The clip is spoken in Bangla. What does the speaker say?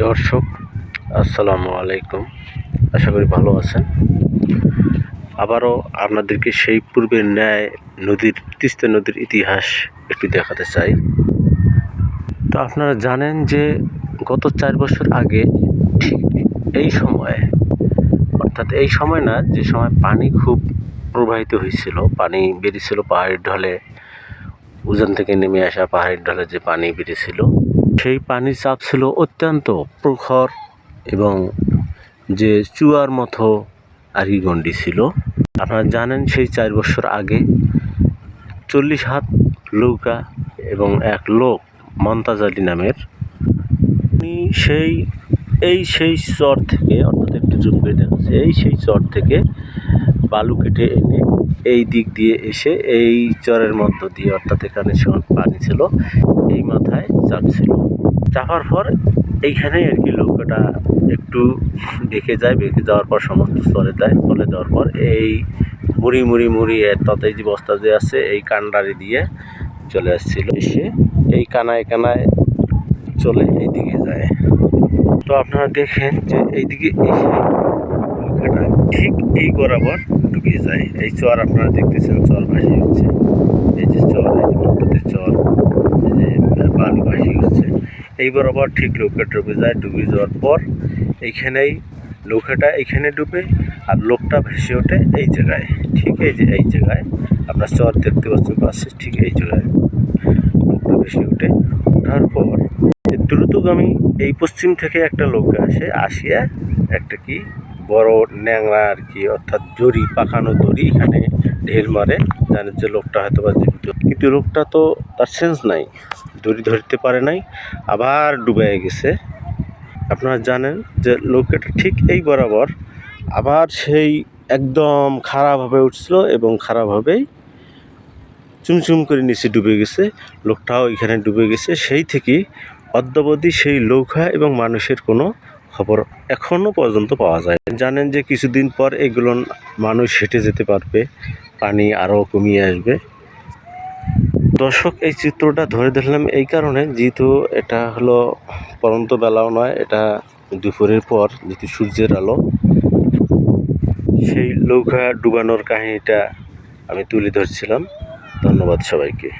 দর্শক, আসসালামু আলাইকুম। আশা করি ভালো আছেন। আবারও আপনাদেরকে সেই পূর্বের ন্যায় তিস্তা নদীর ইতিহাস একটু দেখাতে চাই। তো আপনারা জানেন যে গত 4 বছর আগে ঠিক এই সময়ে, অর্থাৎ এই সময় না, যে সময় পানি খুব প্রবাহিত হয়েছিল, পানি বেরিয়েছিল পাহাড়ের ঢলে, উজান থেকে নেমে আসা পাহাড়ের ঢলে যে পানি বেরিয়েছিল, সেই পানির চাপ ছিল অত্যন্ত প্রখর এবং যে চুয়ার মতো গণ্ডি ছিল। আপনারা জানেন সেই 4 বছর আগে 40 হাত নৌকা এবং এক লোক মমতাজ আলী নামের, সেই চর থেকে, অর্থাৎ একটু জুম করে দেখাচ্ছে, সেই চর থেকে বালু কেটে এনে এই দিক দিয়ে এসে এই চরের মধ্য দিয়ে, অর্থাৎ এখানে পানি ছিল, এই মাথায় চাপছিল। চাপার পর এইখানে আর কি নৌকাটা একটু বেঁকে যাওয়ার পর সমস্ত চলে দেওয়ার পর এই মুড়ি তাতে যে বস্তা যে আছে এই কান্ডারি দিয়ে চলে আসছিল, এসে এই কানায় চলে এইদিকে যায়। তো আপনারা দেখেন যে এইদিকে এসে নৌকাটা ঠিক এই বরাবর ঢুকে যায়। এই চর আপনারা দেখতেছেন, চর ভাসি হচ্ছে, এই যে চর, এই যে মধ্যে চর, এই যে বালু ভাসি হচ্ছে, এই বরাবর ঠিক নৌকা ডুবে যায়। ডুবে যাওয়ার পর এইখানেই নৌকাটা এইখানে ডুবে আর লোকটা ভেসে ওঠে এই জায়গায়, ঠিক এই জায়গায় আপনার চর দেখতে পাচ্ছেন, ঠিক এই জায়গায় লোকটা ভেসে ওঠার পর দ্রুতগামী এই পশ্চিম থেকে একটা লোক আসিয়া একটা কি বড় ন্যাংরা আর কি, অর্থাৎ দড়ি, পাকানো দড়ি এখানে ঢেল মারে। জানে যে লোকটা হয়তো বা জীবিত, কিন্তু লোকটা তো তার সেন্স নাই, দড়ি ধরতে পারে নাই, আবার ডুবে গেছে। আপনারা জানেন যে নৌকাটা ঠিক এই বরাবর আবার সেই একদম খারাপভাবে উঠছিল এবং খারাপভাবেই চুমচুম করে নিচে ডুবে গেছে। লোকটাও এখানে ডুবে গেছে। সেই থেকে অদ্যাবধি সেই নৌকা এবং মানুষের কোনো খবর এখনও পর্যন্ত পাওয়া যায়। জানেন যে কিছুদিন পর এগুলো মানুষ হেঁটে যেতে পারবে, পানি আরও কমিয়ে আসবে। দর্শক, এই চিত্রটা ধরে দেখলাম এই কারণে, যেহেতু এটা হলো পরন্ত বেলাও নয়, এটা দুপুরের পর, যেহেতু সূর্যের আলো, সেই নৌকা ডুবানোর কাহিনীটা আমি তুলে ধরছিলাম। ধন্যবাদ সবাইকে।